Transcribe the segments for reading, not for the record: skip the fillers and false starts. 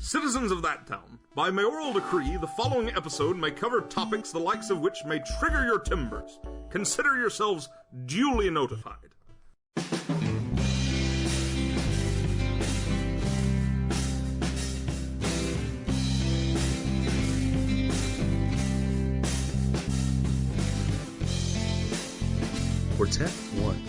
Citizens of that town, by mayoral decree, the following episode may cover topics the likes of which may trigger your timbers. Consider yourselves duly notified. Quartet 1.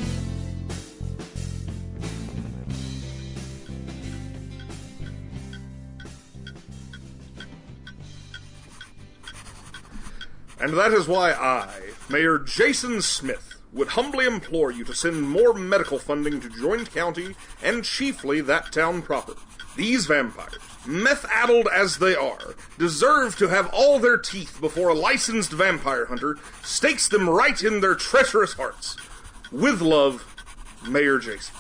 And that is why I, Mayor Jason Smith, would humbly implore you to send more medical funding to Joint County and chiefly that town proper. These vampires, meth-addled as they are, deserve to have all their teeth before a licensed vampire hunter stakes them right in their treacherous hearts. With love, Mayor Jason.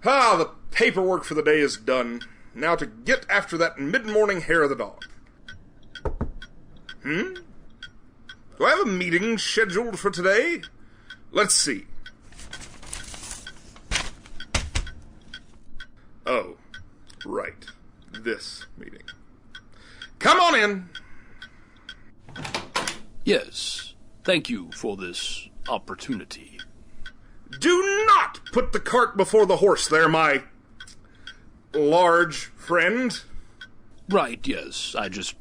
The paperwork for the day is done. Now to get after that mid-morning hair of the dog. Do I have a meeting scheduled for today? Let's see. Oh, right. This meeting. Come on in. Yes, thank you for this opportunity. Do not put the cart before the horse there, my large friend. Right, yes, I just,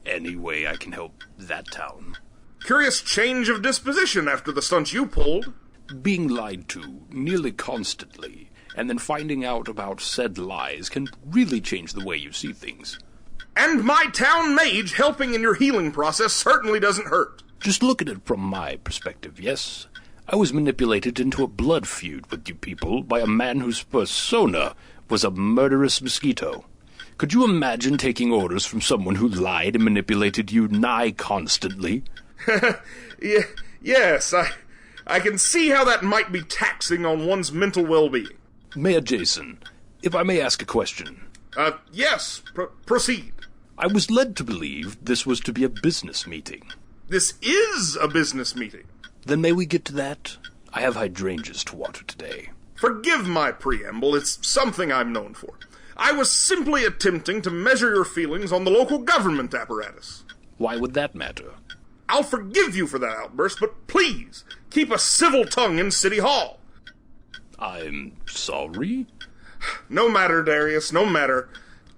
any way I can help that town. Curious change of disposition after the stunt you pulled. Being lied to nearly constantly, and then finding out about said lies can really change the way you see things. And my town mage helping in your healing process certainly doesn't hurt. Just look at it from my perspective, yes? I was manipulated into a blood feud with you people by a man whose persona was a murderous mosquito. Could you imagine taking orders from someone who lied and manipulated you nigh constantly? Yes, I can see how that might be taxing on one's mental well-being. Mayor Jason, if I may ask a question. Yes, proceed. I was led to believe this was to be a business meeting. This is a business meeting. Then may we get to that? I have hydrangeas to water today. Forgive my preamble, it's something I'm known for. I was simply attempting to measure your feelings on the local government apparatus. Why would that matter? I'll forgive you for that outburst, but please, keep a civil tongue in City Hall. I'm sorry? No matter, Darius, no matter.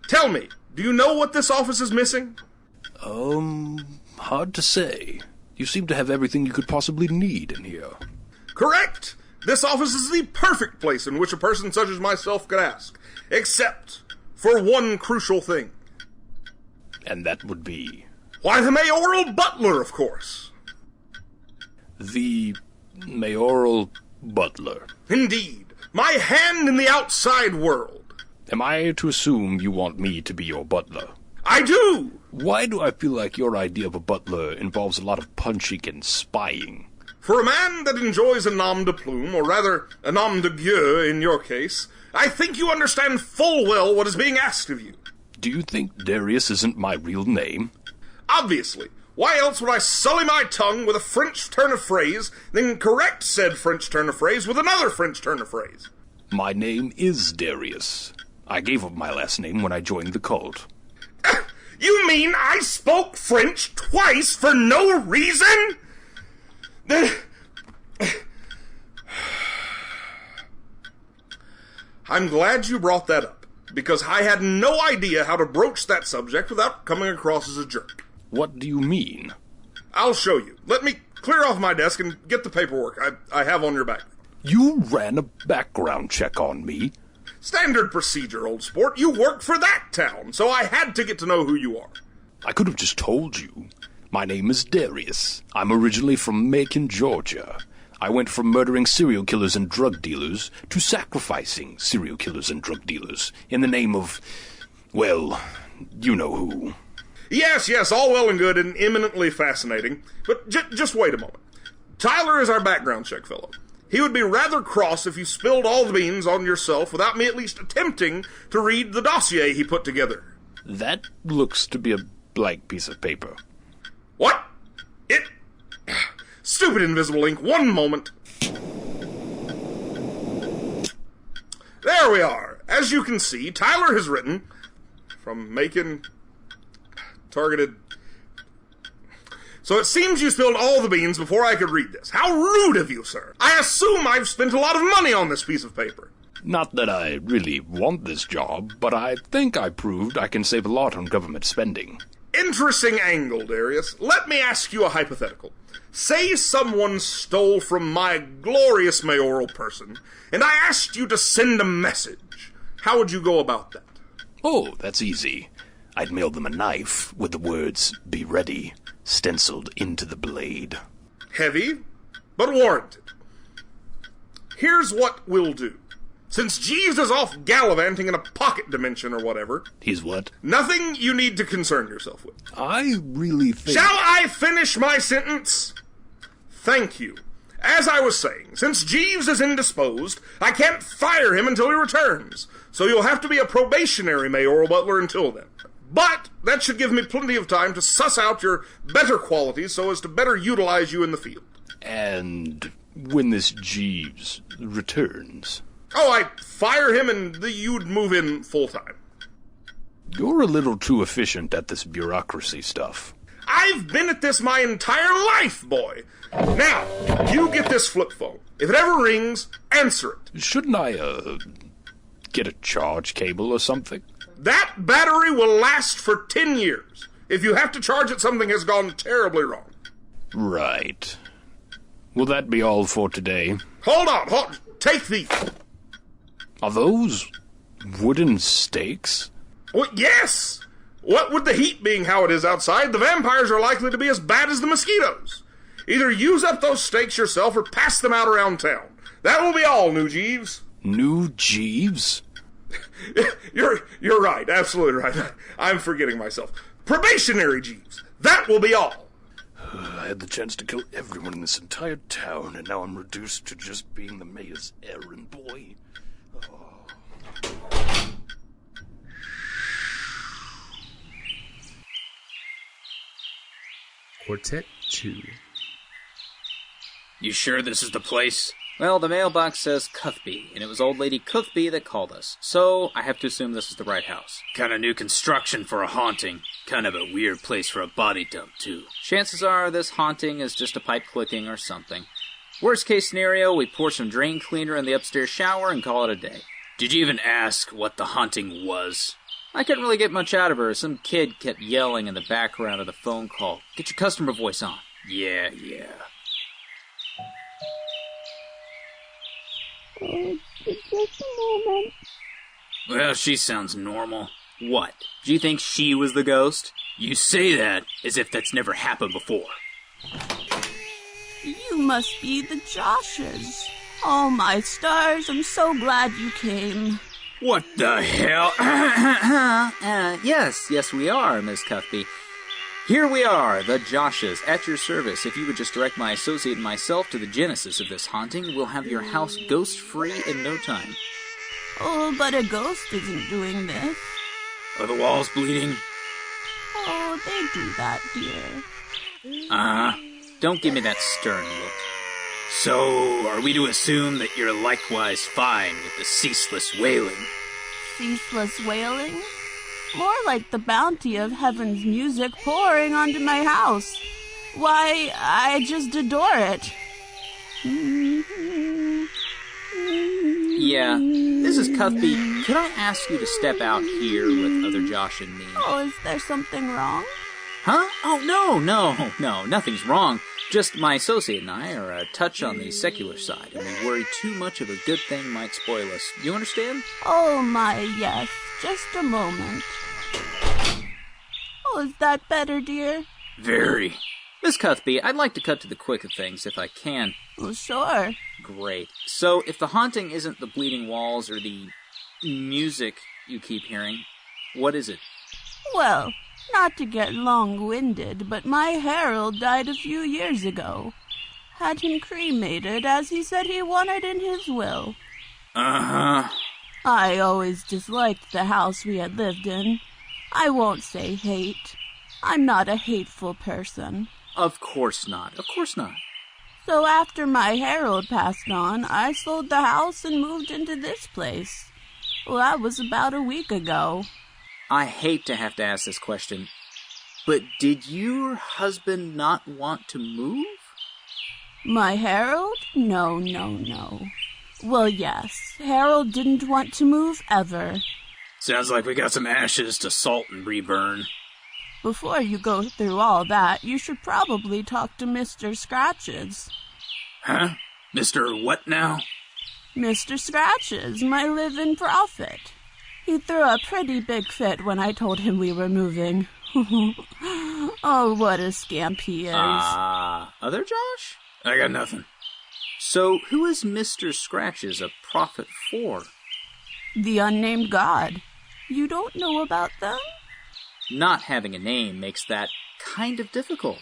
Tell me, do you know what this office is missing? Hard to say. You seem to have everything you could possibly need in here. Correct! This office is the perfect place in which a person such as myself could ask. Except for one crucial thing. And that would be? Why, the mayoral butler, of course. The mayoral butler? Indeed. My hand in the outside world. Am I to assume you want me to be your butler? I do! Why do I feel like your idea of a butler involves a lot of punching and spying? For a man that enjoys a nom de plume, or rather, a nom de gueux in your case, I think you understand full well what is being asked of you. Do you think Darius isn't my real name? Obviously. Why else would I sully my tongue with a French turn of phrase, then correct said French turn of phrase with another French turn of phrase? My name is Darius. I gave up my last name when I joined the cult. You mean I spoke French twice for no reason? I'm glad you brought that up, because I had no idea how to broach that subject without coming across as a jerk. What do you mean? I'll show you. Let me clear off my desk and get the paperwork I have on your back. You ran a background check on me? Standard procedure, old sport. You work for that town, so I had to get to know who you are. I could have just told you. My name is Darius. I'm originally from Macon, Georgia. I went from murdering serial killers and drug dealers to sacrificing serial killers and drug dealers in the name of, well, you know who. Yes, all well and good and eminently fascinating, but just wait a moment. Tyler is our background check fellow. He would be rather cross if you spilled all the beans on yourself without me at least attempting to read the dossier he put together. That looks to be a blank piece of paper. What? Stupid invisible ink, one moment. There we are. as you can see, Tyler has written from Macon, targeted. So it seems you spilled all the beans before I could read this. How rude of you, sir. I assume I've spent a lot of money on this piece of paper. Not that I really want this job, but I think I proved I can save a lot on government spending. Interesting angle, Darius. Let me ask you a hypothetical. Say someone stole from my glorious mayoral person, and I asked you to send a message. How would you go about that? Oh, that's easy. I'd mail them a knife with the words, "Be ready," stenciled into the blade. Heavy, but warranted. Here's what we'll do. Since Jeeves is off gallivanting in a pocket dimension or whatever... He's what? Nothing you need to concern yourself with. I really think... Shall I finish my sentence? Thank you. As I was saying, since Jeeves is indisposed, I can't fire him until he returns. So you'll have to be a probationary mayoral butler until then. But that should give me plenty of time to suss out your better qualities so as to better utilize you in the field. And when this Jeeves returns... Oh, I'd fire him and you'd move in full-time. You're a little too efficient at this bureaucracy stuff. I've been at this my entire life, boy. Now, you get this flip phone. If it ever rings, answer it. Shouldn't I, get a charge cable or something? That battery will last for 10 years. If you have to charge it, something has gone terribly wrong. Right. Will that be all for today? Hold on. Take these. Are those wooden stakes? Well, yes. What with the heat being how it is outside, the vampires are likely to be as bad as the mosquitoes. Either use up those stakes yourself or pass them out around town. That will be all, New Jeeves. New Jeeves? You're right, absolutely right. I'm forgetting myself. Probationary Jeeves. That will be all. I had the chance to kill everyone in this entire town, and now I'm reduced to just being the mayor's errand boy. Quartet 2. You sure this is the place? Well, the mailbox says Cuthby, and it was old lady Cuthby that called us, so I have to assume this is the right house. Kinda new construction for a haunting. Kind of a weird place for a body dump, too. Chances are this haunting is just a pipe clicking or something. Worst case scenario, we pour some drain cleaner in the upstairs shower and call it a day. Did you even ask what the haunting was? I couldn't really get much out of her. Some kid kept yelling in the background of the phone call. Get your customer voice on. Yeah. Just a moment. Well, she sounds normal. What? Do you think she was the ghost? You say that as if that's never happened before. You must be the Joshes. Oh, my stars, I'm so glad you came. What the hell? Yes, we are, Miss Cuthby. Here we are, the Joshes, at your service. If you would just direct my associate and myself to the genesis of this haunting, we'll have your house ghost-free in no time. Oh, but a ghost isn't doing this. Are the walls bleeding? Oh, they do that, dear. Don't give me that stern look. So, are we to assume that you're likewise fine with the ceaseless wailing? Ceaseless wailing? More like the bounty of heaven's music pouring onto my house. Why, I just adore it. Yeah, this is Cuthby. Can I ask you to step out here with other Josh and me? Oh, is there something wrong? Huh? Oh, no, nothing's wrong. Just my associate and I are a touch on the secular side, and we worry too much of a good thing might spoil us. You understand? Oh, my, yes. Just a moment. Oh, is that better, dear? Very. Miss Cuthby, I'd like to cut to the quick of things if I can. Well, sure. Great. So, if the haunting isn't the bleeding walls or the music you keep hearing, what is it? Well, not to get long-winded, but my Harold died a few years ago. Had him cremated, as he said he wanted in his will. Uh-huh. I always disliked the house we had lived in. I won't say hate. I'm not a hateful person. Of course not. So after my Harold passed on, I sold the house and moved into this place. Well, that was about a week ago. I hate to have to ask this question, but did your husband not want to move? My Harold? No. Well, yes, Harold didn't want to move ever. Sounds like we got some ashes to salt and reburn. Before you go through all that, you should probably talk to Mr. Scratches. Huh? Mr. what now? Mr. Scratches, my live-in prophet. He threw a pretty big fit when I told him we were moving. Oh, what a scamp he is. Other Josh? I got nothing. So, who is Mr. Scratches a prophet for? The unnamed god. You don't know about them? Not having a name makes that kind of difficult.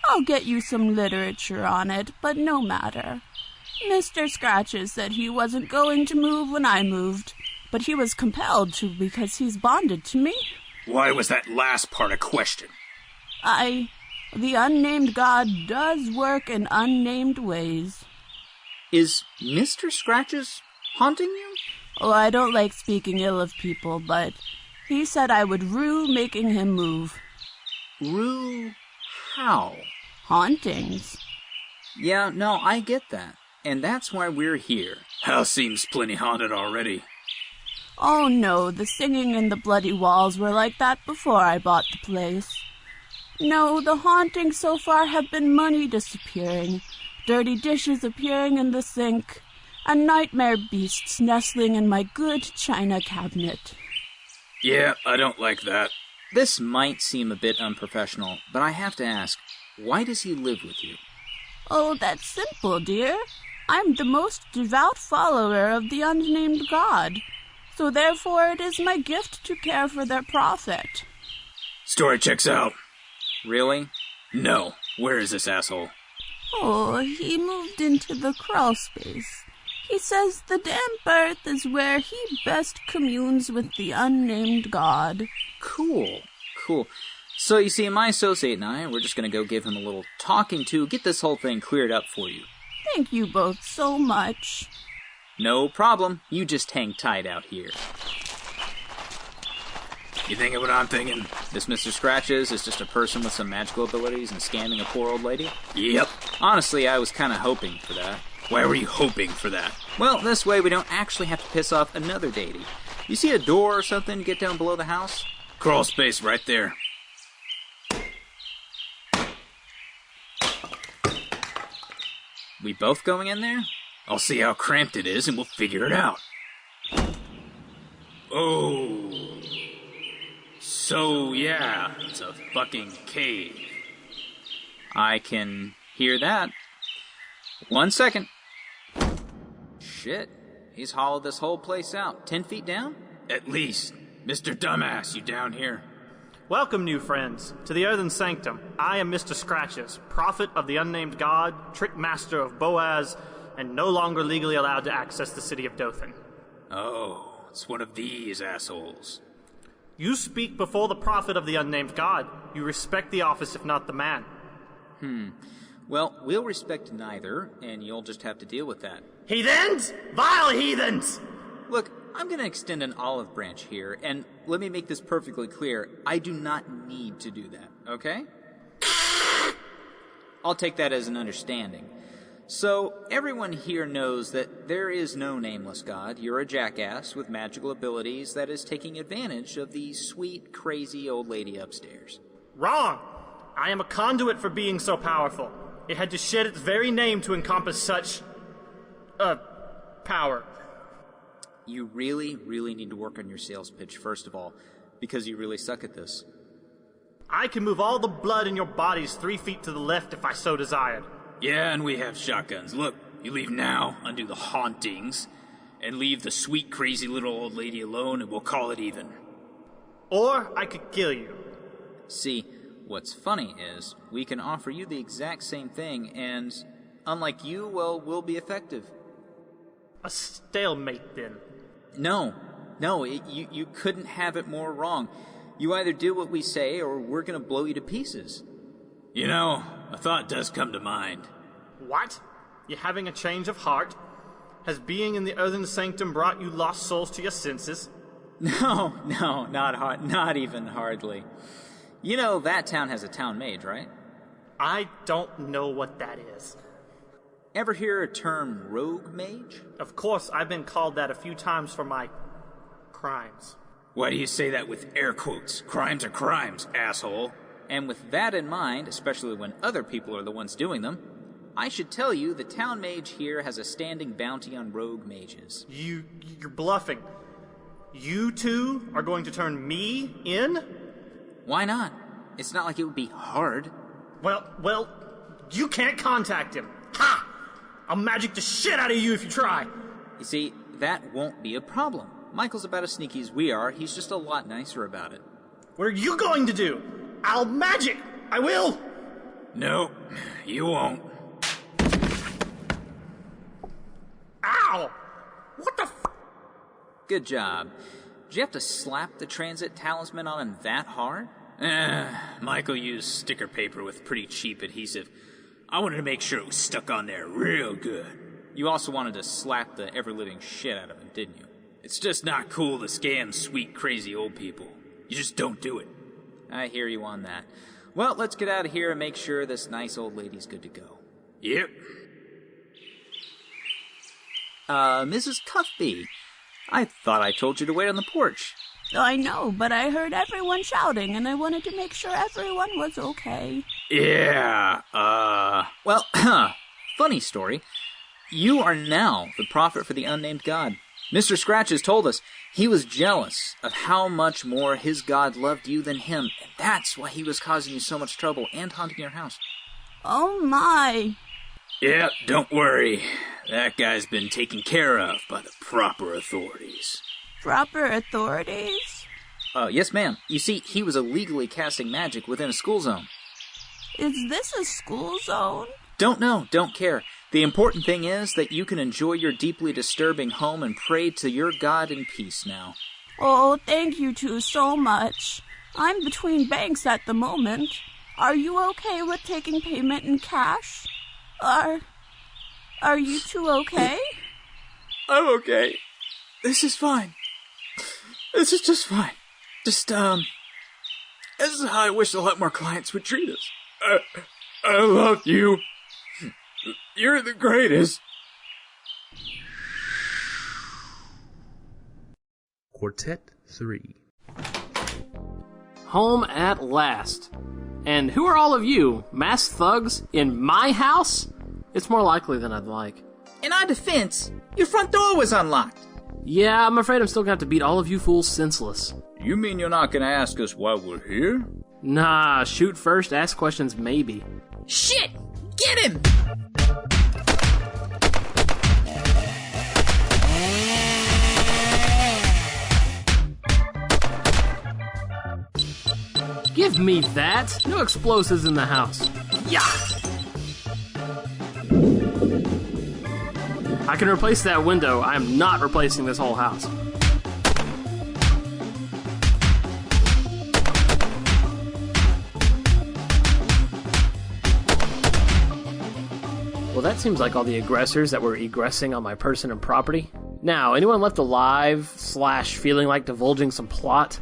I'll get you some literature on it, but no matter. Mr. Scratches said he wasn't going to move when I moved, but he was compelled to because he's bonded to me. Why was that last part a question? The unnamed god does work in unnamed ways. Is Mr. Scratches haunting you? Oh, I don't like speaking ill of people, but he said I would rue making him move. Rue how? Hauntings. Yeah, no, I get that. And that's why we're here. House seems plenty haunted already. Oh no, the singing and the bloody walls were like that before I bought the place. No, the hauntings so far have been money disappearing, dirty dishes appearing in the sink, and nightmare beasts nestling in my good china cabinet. Yeah, I don't like that. This might seem a bit unprofessional, but I have to ask, why does he live with you? Oh, that's simple, dear. I'm the most devout follower of the unnamed god, so therefore it is my gift to care for their prophet. Story checks out. Really? No. Where is this asshole? Oh, he moved into the crawl space. He says the damp earth is where he best communes with the unnamed god. Cool. So you see, my associate and I, we're just going to go give him a little talking to, get this whole thing cleared up for you. Thank you both so much. No problem. You just hang tight out here. You thinking what I'm thinking? This Mr. Scratches is just a person with some magical abilities and scamming a poor old lady? Yep. Honestly, I was kind of hoping for that. Why were you hoping for that? Well, this way we don't actually have to piss off another deity. You see a door or something to get down below the house? Crawl space right there. We both going in there? I'll see how cramped it is and we'll figure it out. Oh. So, yeah, it's a fucking cave. I can hear that. 1 second. Shit, he's hollowed this whole place out. 10 feet down? At least. Mr. Dumbass, you down here? Welcome, new friends, to the Earthen Sanctum. I am Mr. Scratches, prophet of the unnamed god, trick master of Boaz, and no longer legally allowed to access the city of Dothan. Oh, it's one of these assholes. You speak before the prophet of the unnamed god. You respect the office, if not the man. Well, we'll respect neither, and you'll just have to deal with that. Heathens! Vile heathens! Look, I'm going to extend an olive branch here, and let me make this perfectly clear. I do not need to do that, okay? I'll take that as an understanding. So, everyone here knows that there is no nameless god. You're a jackass with magical abilities that is taking advantage of the sweet, crazy old lady upstairs. Wrong! I am a conduit for being so powerful. It had to shed its very name to encompass such... power. You really, really need to work on your sales pitch, first of all, because you really suck at this. I can move all the blood in your bodies 3 feet to the left if I so desired. Yeah, and we have shotguns. Look, you leave now, undo the hauntings, and leave the sweet, crazy little old lady alone, and we'll call it even. Or I could kill you. See, what's funny is, we can offer you the exact same thing, and unlike you, well, we'll be effective. A stalemate, then. No, you couldn't have it more wrong. You either do what we say, or we're gonna blow you to pieces. You know, a thought does come to mind. What? You having a change of heart? Has being in the earthen sanctum brought you lost souls to your senses? No, not even hardly. You know that town has a town mage, right? I don't know what that is. Ever hear a term rogue mage? Of course, I've been called that a few times for my crimes. Why do you say that with air quotes? Crimes are crimes, asshole. And with that in mind, especially when other people are the ones doing them, I should tell you the town mage here has a standing bounty on rogue mages. You're bluffing. You two are going to turn me in? Why not? It's not like it would be hard. Well, you can't contact him. Ha! I'll magic the shit out of you if you try. You see, that won't be a problem. Michael's about as sneaky as we are. He's just a lot nicer about it. What are you going to do? I'll magic! I will! No, you won't. Ow! What the f... Good job. Did you have to slap the transit talisman on him that hard? Michael used sticker paper with pretty cheap adhesive. I wanted to make sure it was stuck on there real good. You also wanted to slap the ever-living shit out of him, didn't you? It's just not cool to scam sweet, crazy old people. You just don't do it. I hear you on that. Well, let's get out of here and make sure this nice old lady's good to go. Yep. Mrs. Cuffby, I thought I told you to wait on the porch. I know, but I heard everyone shouting, and I wanted to make sure everyone was okay. Yeah, well, funny story. You are now the prophet for the unnamed god. Mr. Scratches told us he was jealous of how much more his god loved you than him, and that's why he was causing you so much trouble and haunting your house. Oh my. Yeah, don't worry. That guy's been taken care of by the proper authorities. Proper authorities? Yes, ma'am. You see, he was illegally casting magic within a school zone. Is this a school zone? Don't know, don't care. The important thing is that you can enjoy your deeply disturbing home and pray to your God in peace now. Oh, thank you two so much. I'm between banks at the moment. Are you okay with taking payment in cash? Are you two okay? I'm okay. This is fine. This is just fine. Just, this is how I wish a lot more clients would treat us. I love you. You're the greatest. Quartet 3. Home at last. And who are all of you, masked thugs, in my house? It's more likely than I'd like. In our defense, your front door was unlocked. Yeah, I'm afraid I'm still gonna have to beat all of you fools senseless. You mean you're not gonna ask us why we're here? Nah, shoot first, ask questions maybe. Shit! Get him! Give me that! No explosives in the house. Yeah! I can replace that window. I am not replacing this whole house. Well, that seems like all the aggressors that were egressing on my person and property. Now, anyone left alive / feeling like divulging some plot?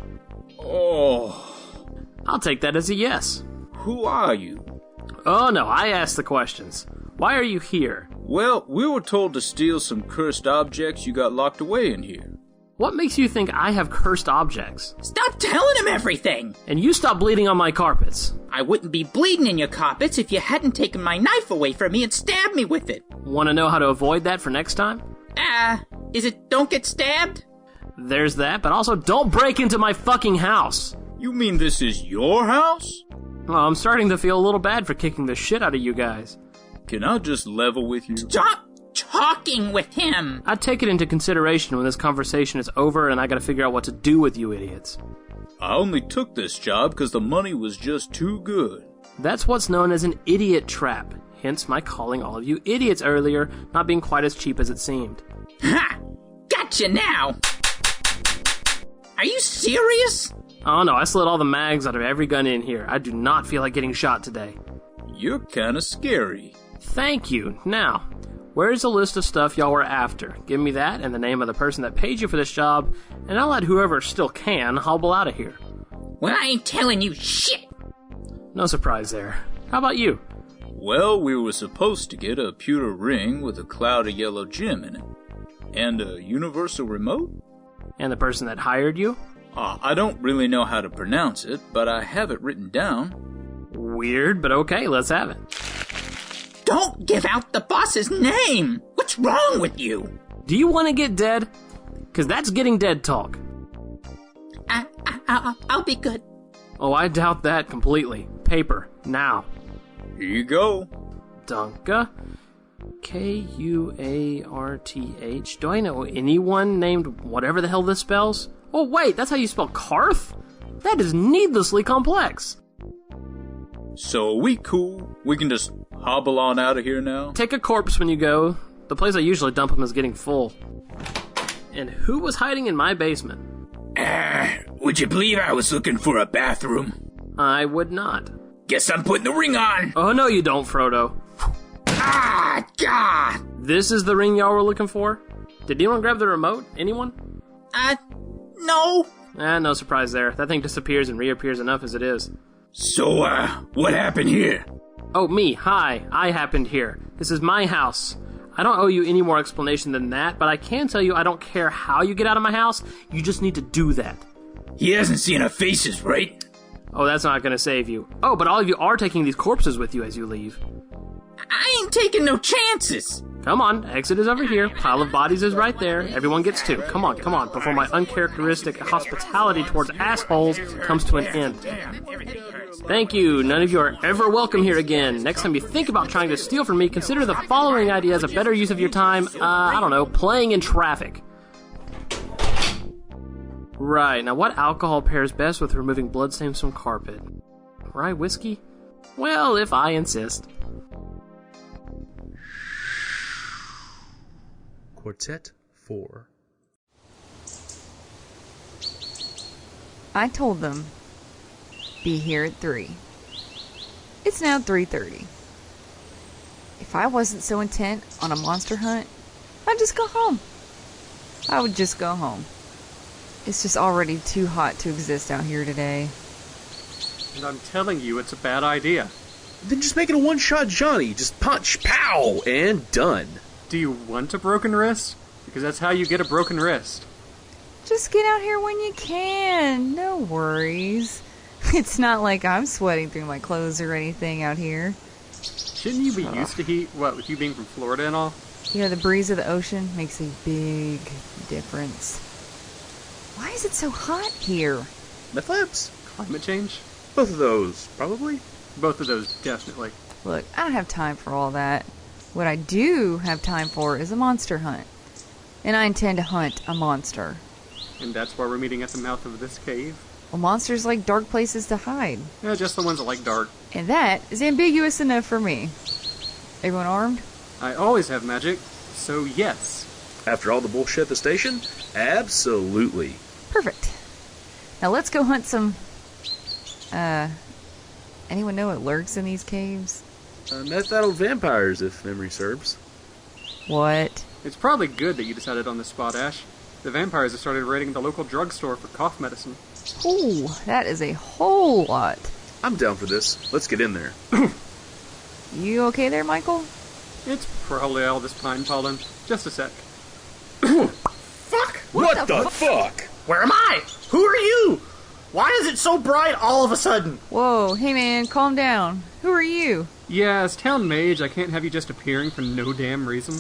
Oh. I'll take that as a yes. Who are you? Oh no, I asked the questions. Why are you here? Well, we were told to steal some cursed objects you got locked away in here. What makes you think I have cursed objects? Stop telling him everything! And you stop bleeding on my carpets. I wouldn't be bleeding in your carpets if you hadn't taken my knife away from me and stabbed me with it. Want to know how to avoid that for next time? Is it don't get stabbed? There's that, but also don't break into my fucking house. You mean this is your house? Well, I'm starting to feel a little bad for kicking the shit out of you guys. Can I just level with you? Stop talking with him! I'd take it into consideration when this conversation is over and I gotta figure out what to do with you idiots. I only took this job because the money was just too good. That's what's known as an idiot trap. Hence my calling all of you idiots earlier, not being quite as cheap as it seemed. Ha! Gotcha now! Are you serious? Oh no, I slid all the mags out of every gun in here. I do not feel like getting shot today. You're kinda scary. Thank you. Now, Where's the list of stuff y'all were after? Give me that and the name of the person that paid you for this job, and I'll let whoever still can hobble out of here. Well, I ain't telling you shit. No surprise there. How about you? Well, we were supposed to get a pewter ring with a cloud of yellow gem in it. And a universal remote? And the person that hired you? I don't really know how to pronounce it, but I have it written down. Weird, but okay, let's have it. Don't give out the boss's name. What's wrong with you? Do you want to get dead? Because that's getting dead talk. I'll be good. Oh, I doubt that completely. Paper, now. Here you go. Dunka. Kuarth. Do I know anyone named whatever the hell this spells? Oh, wait, that's how you spell Karth? That is needlessly complex. So are we cool? We can just hobble on out of here now? Take a corpse when you go. The place I usually dump them is getting full. And who was hiding in my basement? Would you believe I was looking for a bathroom? I would not. Guess I'm putting the ring on. Oh, no you don't, Frodo. Ah, God! This is the ring y'all were looking for? Did anyone grab the remote? Anyone? No. No surprise there. That thing disappears and reappears enough as it is. So, what happened here? Oh, me. Hi. I happened here. This is my house. I don't owe you any more explanation than that, but I can tell you I don't care how you get out of my house. You just need to do that. He hasn't seen our faces, right? Oh, that's not gonna save you. Oh, but all of you are taking these corpses with you as you leave. I ain't taking no chances. Come on, exit is over here. Pile of bodies is right there. Everyone gets two. Come on, before my uncharacteristic hospitality towards assholes comes to an end. Thank you. None of you are ever welcome here again. Next time you think about trying to steal from me, consider the following idea as a better use of your time. I don't know, playing in traffic. Right, now what alcohol pairs best with removing bloodstains from carpet? Rye whiskey? Well, if I insist. Quartet 4. I told them, be here at 3. It's now 3:30. If I wasn't so intent on a monster hunt, I'd just go home. I would just go home. It's just already too hot to exist out here today. And I'm telling you, it's a bad idea. Then just make it a one-shot Johnny. Just punch, pow, and done. Do you want a broken wrist? Because that's how you get a broken wrist. Just get out here when you can. No worries. It's not like I'm sweating through my clothes or anything out here. Shouldn't you be used to heat? What, with you being from Florida and all? You know, the breeze of the ocean makes a big difference. Why is it so hot here? Meth labs? Climate change? Both of those, probably. Both of those, definitely. Look, I don't have time for all that. What I do have time for is a monster hunt. And I intend to hunt a monster. And that's why we're meeting at the mouth of this cave? Well, monsters like dark places to hide. Yeah, just the ones that like dark. And that is ambiguous enough for me. Everyone armed? I always have magic, so yes. After all the bullshit at the station? Absolutely. Perfect. Now let's go hunt some... anyone know what lurks in these caves? Meth-addled vampires, if memory serves. What? It's probably good that you decided on this spot, Ash. The vampires have started raiding the local drugstore for cough medicine. Ooh, that is a whole lot. I'm down for this. Let's get in there. You okay there, Michael? It's probably all this pine pollen. Just a sec. Fuck! What the fuck? Where am I? Who are you? Why is it so bright all of a sudden? Whoa, hey man, calm down. Who are you? Yeah, as town mage, I can't have you just appearing for no damn reason.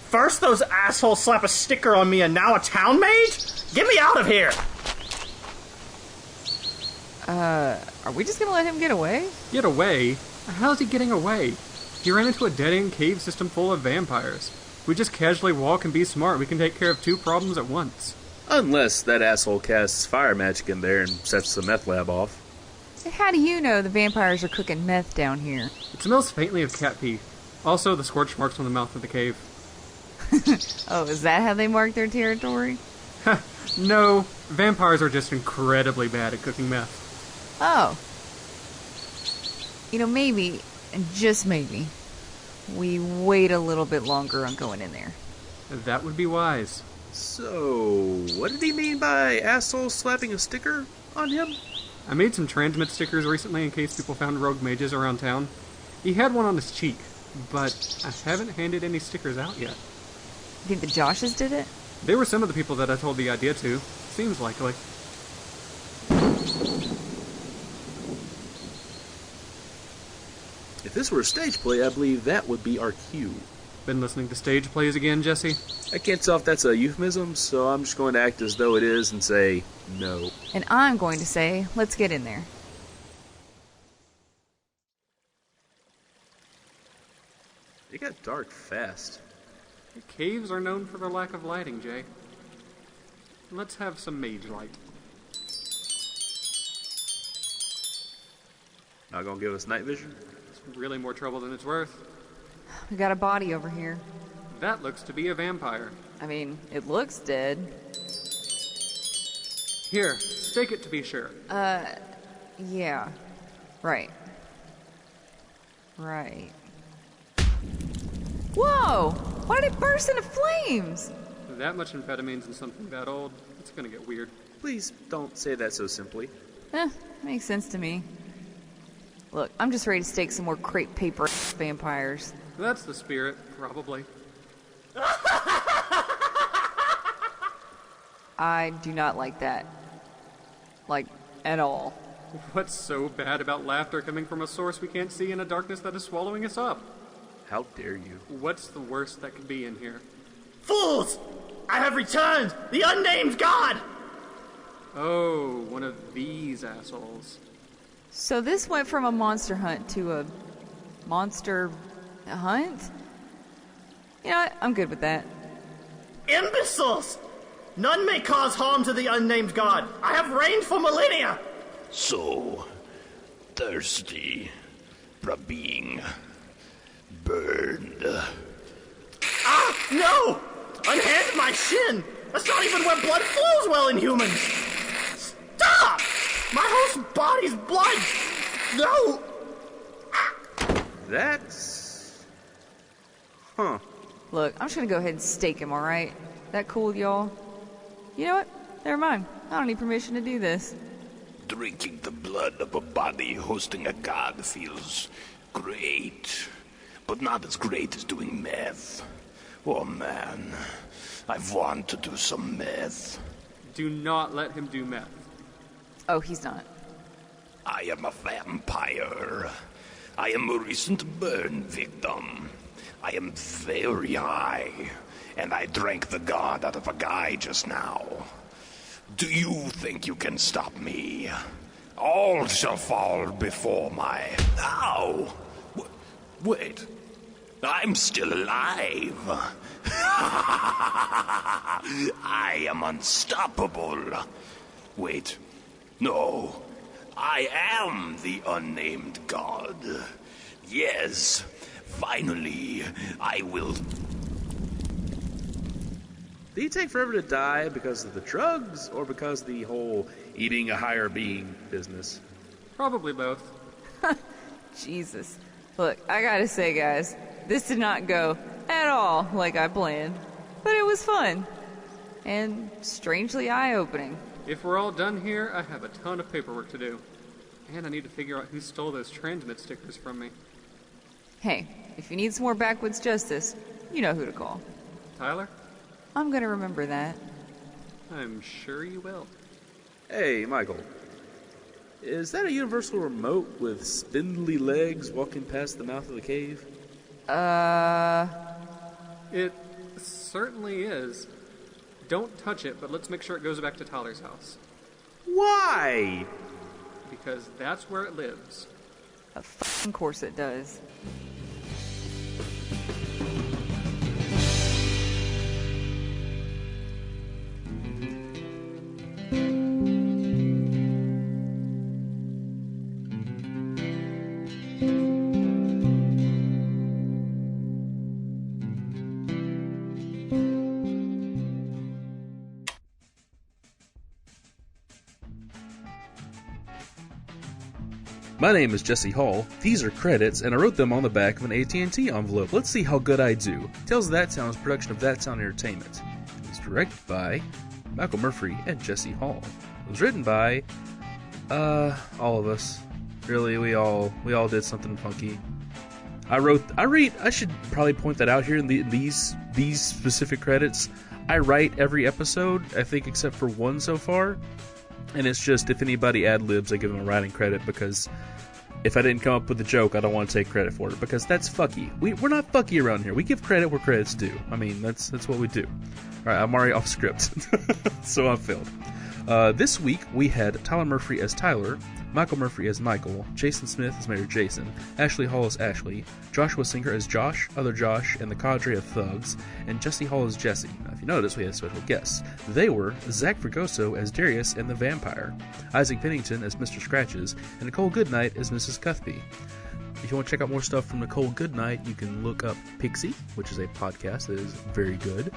First those assholes slap a sticker on me and now a town mage? Get me out of here! Are we just gonna let him get away? Get away? How's he getting away? He ran into a dead-end cave system full of vampires. If we just casually walk and be smart, we can take care of two problems at once. Unless that asshole casts fire magic in there and sets the meth lab off. How do you know the vampires are cooking meth down here? It smells faintly of cat pee. Also, the scorch marks on the mouth of the cave. Oh, is that how they mark their territory? No, vampires are just incredibly bad at cooking meth. Oh. You know, maybe, and just maybe, we wait a little bit longer on going in there. That would be wise. So, what did he mean by asshole slapping a sticker on him? I made some transmit stickers recently in case people found rogue mages around town. He had one on his cheek, but I haven't handed any stickers out yet. You think the Joshes did it? They were some of the people that I told the idea to. Seems likely. If this were a stage play, I believe that would be our cue. Been listening to stage plays again, Jesse? I can't tell if that's a euphemism, so I'm just going to act as though it is and say no. And I'm going to say, let's get in there. It got dark fast. The caves are known for their lack of lighting, Jay. Let's have some mage light. Not gonna give us night vision? It's really more trouble than it's worth. We got a body over here. That looks to be a vampire. I mean, it looks dead. Here, stake it to be sure. Yeah. Right. Whoa! Why did it burst into flames? That much amphetamines in something that old, it's gonna get weird. Please don't say that so simply. Makes sense to me. Look, I'm just ready to stake some more crepe paper vampires. That's the spirit, probably. I do not like that. Like, at all. What's so bad about laughter coming from a source we can't see in a darkness that is swallowing us up? How dare you? What's the worst that could be in here? Fools! I have returned! The unnamed god! Oh, one of these assholes. So this went from a monster hunt to a monster hunt? You know what? I'm good with that. Imbeciles! None may cause harm to the unnamed god. I have reigned for millennia! So thirsty for being burned. Ah, no! Unhand my shin! That's not even where blood flows well in humans! Stop! My host body's blood! No! That's... Huh. Look, I'm just gonna go ahead and stake him, alright? That cool with y'all? You know what? Never mind. I don't need permission to do this. Drinking the blood of a body hosting a god feels great, but not as great as doing meth. Oh man, I want to do some meth. Do not let him do meth. Oh, he's not. I am a vampire. I am a recent burn victim. I am very high, and I drank the god out of a guy just now. Do you think you can stop me? All shall fall before my... Ow! Wait. I'm still alive. I am unstoppable. Wait. No. I am the unnamed god. Yes. Finally, I will... Did he take forever to die because of the drugs, or because of the whole eating a higher being business? Probably both. Jesus. Look, I gotta say, guys, this did not go at all like I planned. But it was fun. And strangely eye-opening. If we're all done here, I have a ton of paperwork to do. And I need to figure out who stole those transmit stickers from me. Hey, if you need some more backwoods justice, you know who to call. Tyler? I'm gonna remember that. I'm sure you will. Hey, Michael. Is that a universal remote with spindly legs walking past the mouth of the cave? It certainly is. Don't touch it, but let's make sure it goes back to Tyler's house. Why? Because that's where it lives. Of course it does. My name is Jesse Hall. These are credits, and I wrote them on the back of an AT&T envelope. Let's see how good I do. Tales of That Town is a production of That Town Entertainment. It was directed by Michael Murphy and Jesse Hall. It was written by, all of us. Really, we all did something funky. I should probably point that out here in these specific credits. I write every episode, I think, except for one so far. And it's just, if anybody ad-libs, I give them a writing credit, because if I didn't come up with a joke, I don't want to take credit for it, because that's fucky. We're not fucky around here. We give credit where credit's due. I mean, that's what we do. Alright, I'm already off script, so I failed. This week, we had Tyler Murphy as Tyler, Michael Murphy as Michael, Jason Smith as Mayor Jason, Ashley Hall as Ashley, Joshua Singer as Josh, Other Josh, and the cadre of thugs, and Jesse Hall as Jesse. Now, if you notice, we had special guests. They were Zach Fregoso as Darius and the Vampire, Isaac Pennington as Mr. Scratches, and Nicole Goodnight as Mrs. Cuthby. If you want to check out more stuff from Nicole Goodnight, you can look up Pixie, which is a podcast that is very good.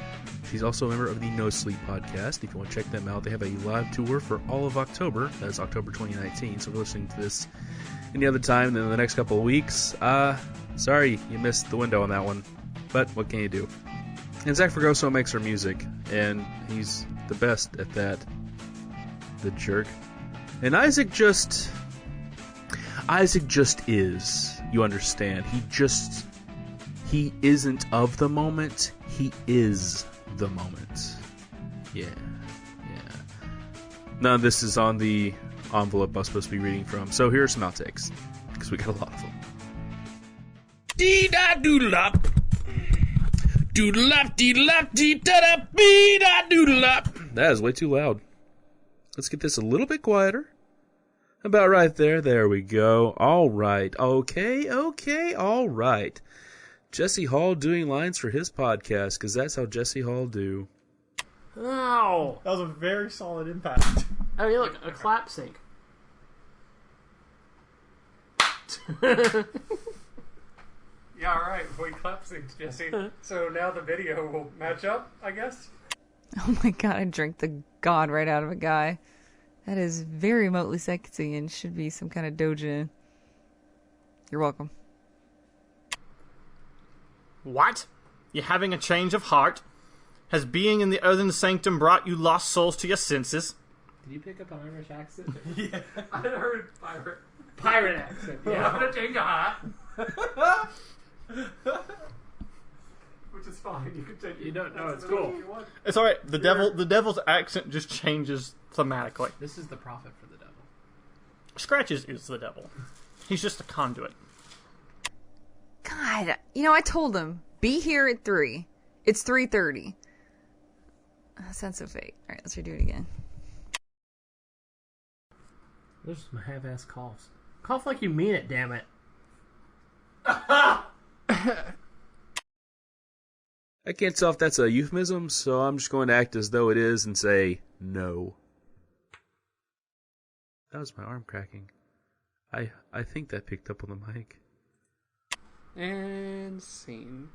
She's also a member of the No Sleep podcast. If you want to check them out, they have a live tour for all of October. That is October 2019. So if you're listening to this any other time than the next couple of weeks, sorry you missed the window on that one. But what can you do? And Zach Fregoso makes her music, and he's the best at that. The jerk. And Isaac just is. You understand. He isn't of the moment. He is the moment. Yeah. None of this is on the envelope I was supposed to be reading from. So here are some outtakes, because we got a lot of them. Dee-da-doodle-up. Doodle-up, deedle-up, dee-da-da, bee-da-doodle-up. That is way too loud. Let's get this a little bit quieter. About right there. There we go. All right. Okay. All right. Jesse Hall doing lines for his podcast, because that's how Jesse Hall do. Ow! That was a very solid impact. Oh, yeah, look, a clap sync. Yeah, alright, we clap syncs, Jesse. So now the video will match up, I guess? Oh my god, I drank the god right out of a guy. That is very remotely sexy and should be some kind of doja. You're welcome. What? You're having a change of heart? Has being in the earthen sanctum brought you lost souls to your senses? Did you pick up an Irish accent? Yeah, I heard pirate accent. Yeah, I'm gonna change a hat. Which is fine. You can take. You don't know. It's cool. It's alright. The devil's accent just changes thematically. This is the prophet for the devil. Scratches is the devil. He's just a conduit. God, I told him, be here at 3. It's 3:30. That sounds so fake. Alright, let's redo it again. Those are some half-ass coughs. Cough like you mean it, damn it. I can't tell if that's a euphemism, so I'm just going to act as though it is and say no. That was my arm cracking. I think that picked up on the mic. And scene.